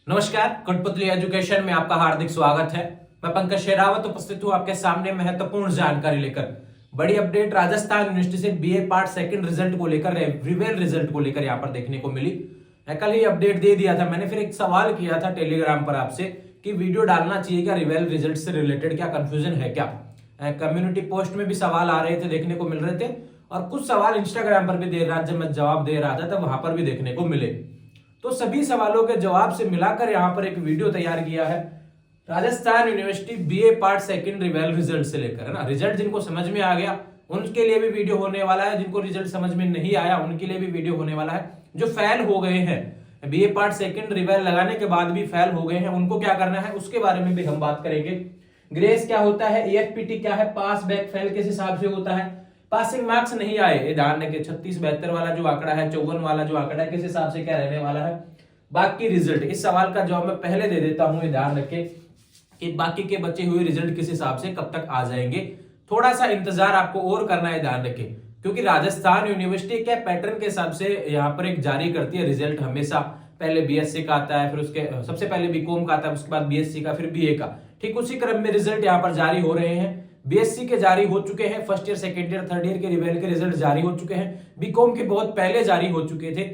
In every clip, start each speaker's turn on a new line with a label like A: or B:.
A: नमस्कार, कठपुतली एजुकेशन में आपका हार्दिक स्वागत है। मैं पंकज शेरावत उपस्थित हूँ आपके सामने महत्वपूर्ण जानकारी लेकर। बड़ी अपडेट राजस्थान यूनिवर्सिटी से बीए पार्ट सेकंड रिजल्ट को लेकर, रिवेल रिजल्ट को लेकर यहाँ पर देखने को मिली। मैं कल ही अपडेट दे दिया था, मैंने फिर एक सवाल किया था टेलीग्राम पर आपसे कि वीडियो डालना चाहिए क्या रिवेल रिजल्ट से रिलेटेड, क्या कंफ्यूजन है क्या। कम्युनिटी पोस्ट में भी सवाल आ रहे थे, देखने को मिल रहे थे, और कुछ सवाल इंस्टाग्राम पर भी देर रात जब मैं जवाब दे रहा था तब वहां पर भी देखने को मिले। तो सभी सवालों के जवाब से मिलाकर यहां पर एक वीडियो तैयार किया है Rajasthan university BA part second reval result से लेकर, है ना। रिजल्ट जिनको समझ में आ गया उनके लिए भी वीडियो होने वाला है, जिनको रिजल्ट समझ में नहीं आया उनके लिए भी वीडियो होने वाला है। जो फेल हो गए हैं बीए पार्ट सेकंड रिवेल लगाने के बाद भी फेल हो गए हैं, उनको क्या करना है उसके बारे में भी हम बात करेंगे। ग्रेस क्या होता है, ईएफपीटी क्या है, पास बैक फेल किस हिसाब से होता है, पासिंग मार्क्स नहीं आए, ध्यान रखें 36-72 वाला जो आंकड़ा है, 54 वाला जो आंकड़ा है, किस हिसाब से क्या रहने वाला है। बाकी रिजल्ट, इस सवाल का जवाब मैं पहले दे देता हूं, ध्यान रखें कि बाकी के बचे हुए रिजल्ट किस हिसाब से कब तक आ जाएंगे। थोड़ा सा इंतजार आपको और करना है, ध्यान रखें, क्योंकि राजस्थान यूनिवर्सिटी के पैटर्न के हिसाब से यहाँ पर एक जारी करती है रिजल्ट हमेशा। पहले बीएससी का आता है, फिर उसके सबसे पहले बीकॉम का आता है, उसके बाद बीएससी का, फिर बीए का। ठीक उसी क्रम में रिजल्ट यहाँ पर जारी हो रहे हैं। बीएससी के जारी हो चुके हैं, first year second year third year के रिवेल के रिजल्ट जारी हो चुके हैं। बीकॉम के बहुत पहले जारी हो चुके थे।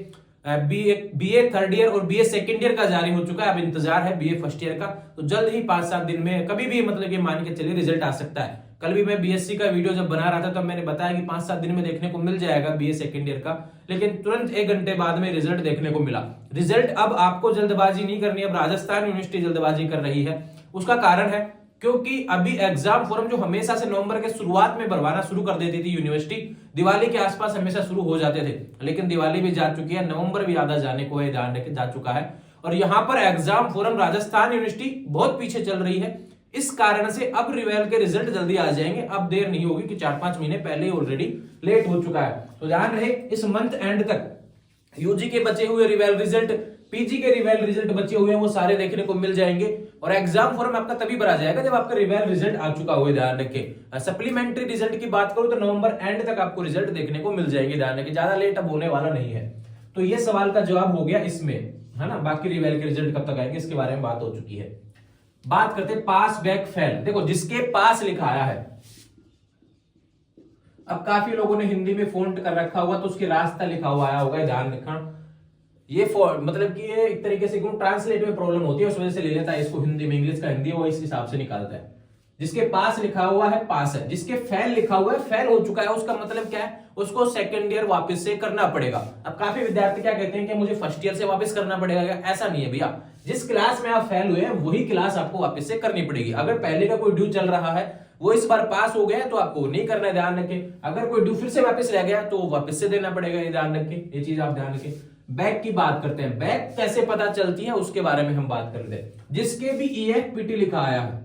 A: बीए थर्ड ईयर और बीए सेकेंड ईयर का जारी हो चुका है, अब इंतजार है बीए फर्स्ट ईयर का। तो जल्द ही 5-7 दिन में कभी भी मतलब कि मान के चलिए रिजल्ट आ सकता है। कल भी मैं बीएससी का वीडियो जब बना रहा था तब मैंने बताया कि 5-7 दिन में देखने को मिल जाएगा बीए सेकेंड ईयर का, लेकिन तुरंत 1 घंटे बाद में रिजल्ट देखने को मिला। रिजल्ट अब आपको जल्दबाजी नहीं करनी, अब राजस्थान यूनिवर्सिटी जल्दबाजी कर रही है। उसका कारण है क्योंकि अभी एग्जाम फॉर्म जो हमेशा से नवंबर के शुरुआत में भरवाना शुरू कर देती थी यूनिवर्सिटी, दिवाली के आसपास हमेशा शुरू हो जाते थे, लेकिन दिवाली भी जा चुकी है, नवंबर भी आधा जाने को है, ध्यान रखे जा चुका है। और यहां पर एग्जाम फॉर्म राजस्थान यूनिवर्सिटी बहुत पीछे चल रही है। इस कारण से अब रिवेल के रिजल्ट जल्दी आ जाएंगे, अब देर नहीं होगी कि 4-5 महीने पहले ऑलरेडी लेट हो चुका है। तो ध्यान रहे इस मंथ एंड तक यूजी के बचे हुए रिवेल रिजल्ट, पीजी के रिवेल रिजल्ट बचे हुए हैं, वो सारे देखने को मिल जाएंगे। और एग्जाम फॉर्म आपका तभी भरा जाएगा जब आपका रिवेल रिजल्ट आ चुका हो, ध्यान रखें। सप्लीमेंट्री रिजल्ट की बात करूं तो नवंबर एंड तक आपको रिजल्ट देखने को मिल जाएंगे, ध्यान रखें, ज्यादा लेट अब होने वाला नहीं है। तो ये सवाल का जवाब हो गया इसमें, है ना। बाकी रिवेल के रिजल्ट कब तक आएंगे इसके बारे में बात हो चुकी है। बात करते पास बैक फेल। देखो जिसके पास लिखा आया है, अब काफी लोगों ने हिंदी में फोंट कर रखा हुआ तो उसके रास्ता लिखा हुआ आया होगा, ध्यान रखना। ये मतलब कि ये एक तरीके से ट्रांसलेट में प्रॉब्लम होती है, उस वजह से ले लेता है इसको हिंदी में, इंग्लिश का हिंदी वो इस हिसाब से निकालता है। जिसके पास लिखा हुआ है पास है, जिसके फेल लिखा हुआ है फेल हो चुका है, उसका मतलब क्या है, उसको सेकंड ईयर वापस से करना पड़ेगा। अब काफी विद्यार्थी क्या कहते हैं कि मुझे फर्स्ट ईयर से वापस करना पड़ेगा, क्या ऐसा नहीं है भैया। जिस क्लास में आप फेल हुए हैं वही क्लास आपको वापस से करनी पड़ेगी। अगर पहले का कोई ड्यू चल रहा है वो इस बार पास हो गया तो आपको नहीं करना है, ध्यान रखें। अगर कोई ड्यू फिर से वापस रह गया तो वापस से देना पड़ेगा, ये ध्यान रखें, ये चीज आप ध्यान रखें। बैक की बात करते हैं, बैक कैसे पता चलती है उसके बारे में हम बात करते हैं। जिसके भी ईएफपीटी लिखा आया है,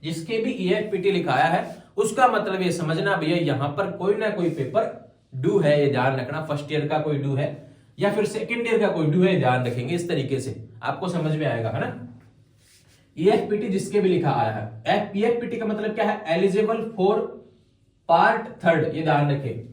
A: जिसके भी ईएफपीटी लिखा आया है उसका मतलब ये समझना भैया यहां पर कोई ना कोई पेपर ड्यू है, ये ध्यान रखना। फर्स्ट ईयर का कोई ड्यू है या फिर सेकंड ईयर का कोई ड्यू है, ध्यान रखेंगे, इस तरीके से आपको समझ में आएगा, है ना। ईएफपीटी जिसके भी लिखा आया है, ईएफपीटी का मतलब क्या है, एलिजिबल फॉर पार्ट थर्ड, ये ध्यान रखें।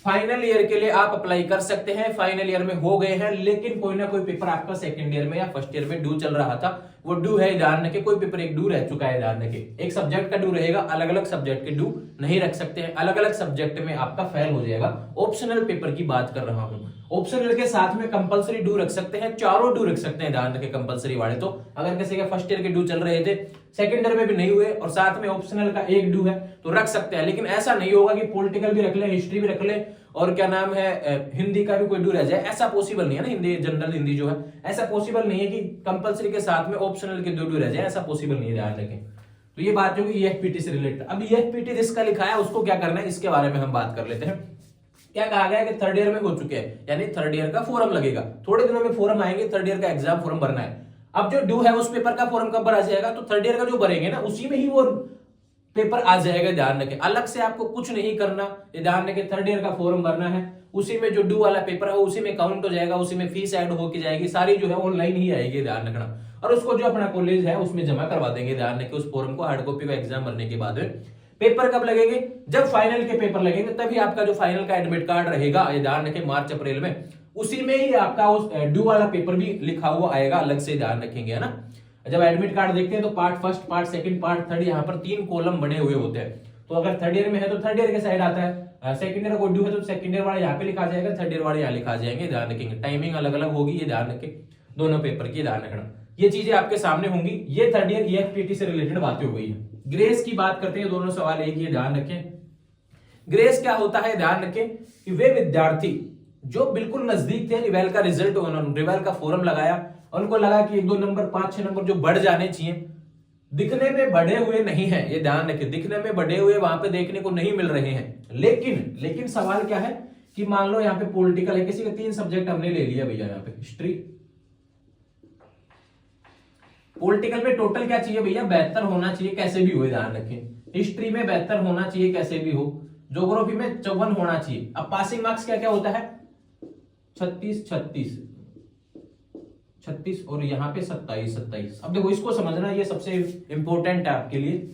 A: फाइनल ईयर के लिए आप अप्लाई कर सकते हैं, फाइनल ईयर में हो गए हैं, लेकिन कोई ना कोई पेपर आपका सेकंड ईयर में या फर्स्ट ईयर में ड्यू चल रहा था, वो ड्यू है, ध्यान रखें। कोई पेपर एक ड्यू रह चुका है, ध्यान रखें। एक सब्जेक्ट का ड्यू रहेगा, अलग अलग सब्जेक्ट के ड्यू नहीं रख सकते हैं, अलग अलग सब्जेक्ट में आपका फेल हो जाएगा। ऑप्शनल पेपर की बात कर रहा हूं, ऑप्शनल के साथ में कंपलसरी ड्यू रख सकते हैं, चारों ड्यू रख सकते हैं, ध्यान रखें कंपलसरी वाले। तो अगर किसी के फर्स्ट ईयर के ड्यू चल रहे थे, सेकंड ईयर में भी नहीं हुए और साथ में ऑप्शनल का एक ड्यू है तो रख सकते हैं। लेकिन ऐसा नहीं होगा कि पॉलिटिकल भी रख ले, हिस्ट्री भी रख ले और क्या नाम है हिंदी का भी कोई ड्यू रह जाए, ऐसा पॉसिबल नहीं है ना। हिंदी जनरल हिंदी जो है ऐसा पॉसिबल नहीं है कि कंपलसरी के साथ में ऑप्शनल के 2 ड्यू रह जाए, ऐसा पॉसिबल नहीं है, ध्यान रखें। तो ये बात जो कि ईएफपीटी से रिलेटेड। अब ईएफपीटी जिसका लिखा है उसको क्या करना है इसके बारे में हम बात कर लेते हैं। क्या कहा गया है कि थर्ड ईयर में हो चुके हैं, यानी थर्ड ईयर का फॉर्म लगेगा, थोड़े दिनों में फॉर्म आएंगे, थर्ड ईयर का एग्जाम फॉर्म भरना है। अब जो ड्यू है उस पेपर का फॉर्म कब भरा जाएगा, तो थर्ड ईयर का जो भरेंगे ना उसी में ही वो पेपर आ जाएगा, ध्यान रखें। अलग से आपको कुछ नहीं करना, ये ध्यान रखें। थर्ड ईयर का फॉर्म भरना है, उसी में जो ड्यू वाला पेपर है उसी में काउंट हो जाएगा, उसी में फीस ऐड होके जाएगी, सारी जो है ऑनलाइन ही आएगी, ध्यान रखना। और उसको जो अपना कॉलेज है उसमें जमा करवा देंगे, ध्यान रखें। उस फॉर्म को हार्ड कॉपी का एग्जाम भरने के बाद में पेपर कब लगेंगे, जब फाइनल के पेपर लगेंगे तभी आपका जो फाइनल का एडमिट कार्ड रहेगा, ये ध्यान रखें, मार्च अप्रैल में उसी में ही आपका उस ड्यू वाला पेपर भी लिखा हुआ आएगा, अलग से ध्यान रखेंगे, है ना। जब एडमिट कार्ड देखते हैं तो part first, part second, part third, यहाँ पर 3 कॉलम बने हुए होते हैं। तो अगर थर्ड ईयर में है तो थर्ड ईयर के साइड आता है, सेकंड ईयर को ड्यू है तो सेकंड ईयर वाला यहाँ पे लिखा जाएगा, थर्ड ईयर वाले यहाँ लिखा जाएंगे, ध्यान रखेंगे। टाइमिंग अलग अलग होगी, ये ध्यान रखें, दोनों पेपर की ध्यान रखना। ये चीजें आपके सामने होंगी। ये थर्ड ईयर EFTT से रिलेटेड बातें हो गई है। ग्रेस की बात करते हैं, दोनों सवाल एक ही, ध्यान रखें। ग्रेस क्या होता है, ध्यान रखें कि वे विद्यार्थी जो बिल्कुल नजदीक थे, रिवेल का रिजल्ट, उन्होंने रिवेल का फोरम लगाया, उनको लगा कि 1-2 नंबर, 5-6 नंबर जो बढ़ जाने चाहिए, दिखने में बढ़े हुए नहीं है, ये ध्यान रखें, दिखने में बढ़े हुए वहां पे देखने को नहीं मिल रहे हैं। लेकिन सवाल क्या है कि मान लो यहाँ पे पॉलिटिकल है, किसी के 3 सब्जेक्ट हमने ले लिया भैया, यहाँ पे हिस्ट्री, पॉलिटिकल में टोटल क्या चाहिए भैया, 72 होना चाहिए, कैसे भी हो, ध्यान रखें। हिस्ट्री में 72 होना चाहिए, कैसे भी हो। ज्योग्राफी में 54 होना चाहिए। अब पासिंग मार्क्स क्या क्या होता है, 36 और यहाँ पे 27। अब देखो इसको समझना, ये सबसे इंपॉर्टेंट है आपके लिए।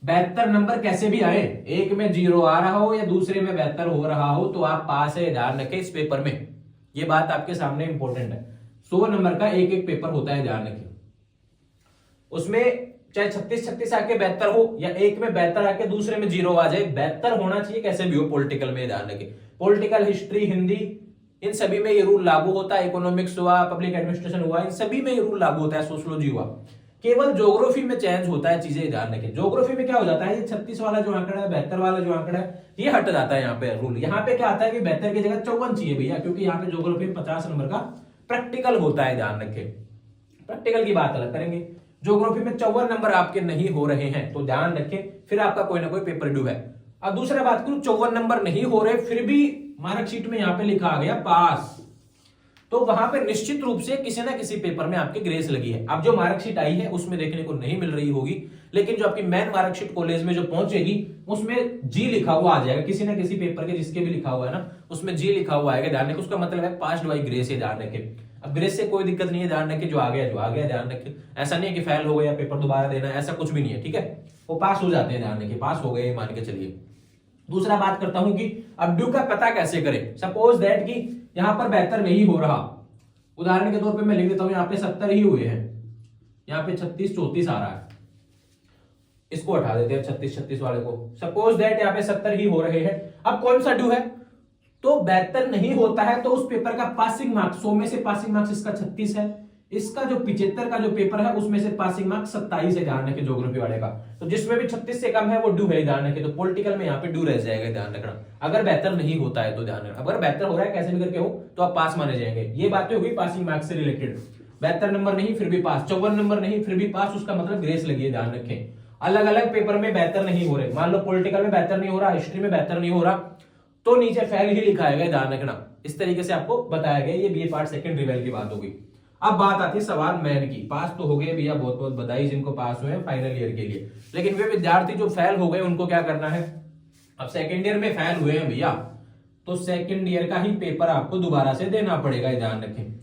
A: 72 नंबर कैसे भी आए, एक में 0 आ रहा हो या दूसरे में 72 हो रहा हो, तो आप पास है, ध्यान रखें इस पेपर में। ये बात आपके सामने इंपॉर्टेंट है। 100 नंबर का एक पेपर होता है, ध्यान रखें। उसमें चाहे 36 आके 72 हो या एक में 72 आके दूसरे में 0 आ जाए, 72 होना चाहिए, कैसे भी हो। पॉलिटिकल में ध्यान रखें, पॉलिटिकल, हिस्ट्री, हिंदी, इन सभी में ये रूल लागू होता है। इकोनॉमिक्स हुआ, पब्लिक एडमिनिस्ट्रेशन हुआ, इन सभी में ये रूल लागू होता है। सोशियोलॉजी हुआ, केवल ज्योग्राफी में चेंज होता है, चीजें ध्यान रखें। ज्योग्राफी में क्या हो जाता है, ये 36 वाला जो आंकड़ा है, 72 वाला जो आंकड़ा है, ये हट जाता है। यहाँ पे रूल, यहाँ पे क्या आता है कि 72 की जगह 54 चाहिए भैया, क्योंकि यहाँ पे ज्योग्राफी में 50 नंबर का प्रैक्टिकल होता है, ध्यान रखें। प्रैक्टिकल की बात अलग करेंगे। ज्योग्राफी में 54 नंबर आपके नहीं हो रहे हैं तो ध्यान रखें, फिर आपका कोई ना कोई पेपर ड्यू है। अब दूसरा बात करूं, 54 नंबर नहीं हो रहे, फिर भी मार्कशीट में यहाँ पे लिखा आ गया पास, तो वहां पे निश्चित रूप से किसी ना किसी पेपर में आपकी ग्रेस लगी है। अब जो मार्कशीट आई है उसमें देखने को नहीं मिल रही होगी, लेकिन जो आपकी मेन मार्कशीट कॉलेज में जो पहुंचेगी उसमें जी लिखा हुआ आ जाएगा, किसी ना किसी पेपर के जिसके भी लिखा हुआ है ना, उसमें जी लिखा हुआ आएगा, ध्यान रखें। उसका मतलब है पास्ड बाई ग्रेस है, ध्यान रखें। अब ग्रेस से कोई दिक्कत नहीं है, ध्यान रखें, जो आ गया ध्यान रखें। ऐसा नहीं है कि फेल हो गया पेपर दोबारा देना, ऐसा कुछ भी नहीं है, ठीक है। वो पास हो जाते हैं, ध्यान रखें, पास हो गए मान के चलिए। दूसरा बात करता हूं कि अब ड्यू का पता कैसे करें। सपोज दैट कि यहां पर 72 नहीं हो रहा, उदाहरण के तौर पे मैं लिख देता हूं, यहाँ पे 70 ही हुए हैं, यहाँ पे 36-34 आ रहा है, इसको हटा देते हैं 36 वाले को। सपोज दैट यहाँ पे 70 ही हो रहे हैं। अब कौन सा ड्यू है, तो 72 नहीं होता है तो उस पेपर का पासिंग मार्क्स, 100 में से पासिंग मार्क्स इसका 36 है, इसका जो 75 का जो पेपर है उसमें से पासिंग मार्क्स 27 है, ध्यान रखें, ज्योग्राफी वाले का। तो जिसमें भी 36 से कम है वो ड्यू है, ध्यान रखें। तो पॉलिटिकल में यहाँ पे ड्यू रह जाएगा, ध्यान रखना। अगर 72 नहीं होता है तो ध्यान रखना, अगर 72 हो रहा है कैसे भी करके हो तो आप पास माने जाएंगे। ये बातें हुई पासिंग मार्क्स से रिलेटेड। 72 नंबर नहीं फिर भी पास, 54 नंबर नहीं फिर भी पास, उसका मतलब ग्रेस लगी है, ध्यान रखें। अलग अलग पेपर में 72 नहीं हो रहे, मान लो पॉलिटिकल में 72 नहीं हो रहा, हिस्ट्री में 72 नहीं हो रहा, तो नीचे फेल ही लिखा है, ध्यान रखना। इस तरीके से आपको बताया गया। ये बीए पार्ट सेकंड रिवेल की बात होगी। अब बात आती है सवाल मैन की। पास तो हो गए भैया, बहुत बहुत बधाई जिनको पास हुए फाइनल ईयर के लिए, लेकिन वे विद्यार्थी जो फेल हो गए उनको क्या करना है। अब सेकंड ईयर में फेल हुए हैं भैया, तो सेकंड ईयर का ही पेपर आपको दोबारा से देना पड़ेगा, ध्यान रखें।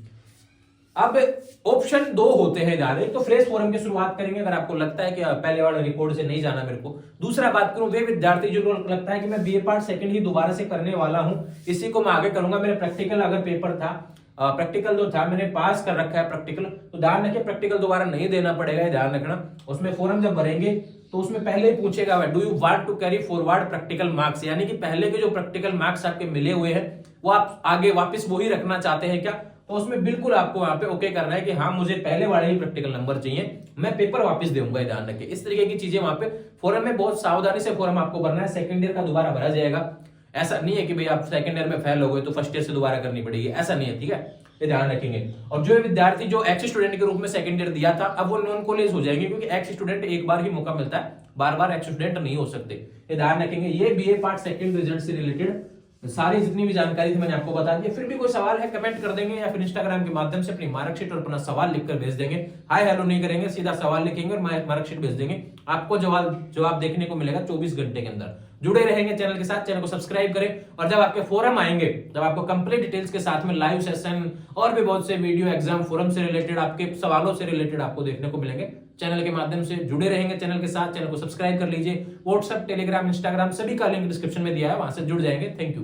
A: अब ऑप्शन 2 होते हैं, ध्यान रखें। तो फ्रेश फोरम की शुरुआत करेंगे अगर आपको लगता है कि पहले वाले रिकॉर्ड से नहीं जाना मेरे को। दूसरा बात करूं, वे विद्यार्थी जो लगता है कि मैं बीए पार्ट सेकंड ही दोबारा से करने वाला हूं, इसी को मैं आगे करूंगा। मेरे प्रैक्टिकल अगर पेपर था, प्रैक्टिकल जो था मैंने पास कर रखा है प्रैक्टिकल, तो ध्यान रखिए प्रैक्टिकल दोबारा नहीं देना पड़ेगा, ध्यान रखना। उसमें फॉर्म जब भरेंगे तो उसमें पहले ही पूछेगा do you want to carry forward practical marks, यानी कि पहले के जो प्रैक्टिकल मार्क्स आपके मिले हुए हैं वो आप आगे वापस वही रखना चाहते हैं क्या। तो उसमें बिल्कुल आपको वहां पे ओके करना है कि हाँ मुझे पहले वाले ही प्रैक्टिकल नंबर चाहिए, मैं पेपर वापस दूंगा, ध्यान रखिए। इस तरीके की चीजें वहां पे फॉर्म में बहुत सावधानी से फॉर्म आपको भरना है। सेकंड ईयर का दोबारा भरा जाएगा, ऐसा नहीं है कि भाई आप सेकंड ईयर में फेल हो गए तो फर्स्ट ईयर से दोबारा करनी पड़ेगी, ऐसा नहीं है, ठीक है, ये ध्यान रखेंगे। और जो विद्यार्थी जो एक्स स्टूडेंट के रूप में सेकंड ईयर दिया था, अब वो नॉन कॉलेज हो जाएंगे, क्योंकि एक्स स्टूडेंट एक बार ही मौका मिलता है, बार बार एक्स स्टूडेंट नहीं हो सकते, ये ध्यान रखेंगे। ये बीए पार्ट सेकंड रिजल्ट से रिलेटेड सारी जितनी भी जानकारी थी मैंने आपको बता दी। फिर भी कोई सवाल है कमेंट कर देंगे, या फिर इंस्टाग्राम के माध्यम से अपनी मार्कशीट और अपना सवाल लिखकर भेज देंगे। हाय हेलो नहीं करेंगे, सीधा सवाल लिखेंगे और मार्कशीट भेज देंगे, आपको जवाब देखने को मिलेगा 24 घंटे के अंदर। जुड़े रहेंगे चैनल के साथ, चैनल को सब्सक्राइब करें, और जब आपके फोरम आएंगे, जब आपको कंप्लीट डिटेल्स के साथ में लाइव सेशन और भी बहुत से वीडियो एग्जाम फोरम से रिलेटेड, आपके सवालों से रिलेटेड आपको देखने को मिलेंगे, चैनल के माध्यम से जुड़े रहेंगे चैनल के साथ। चैनल को सब्सक्राइब कर लीजिए। व्हाट्सएप, टेलीग्राम, इंस्टाग्राम सभी का लिंक डिस्क्रिप्शन में दिया है, वहां से जुड़ जाएंगे। Thank you.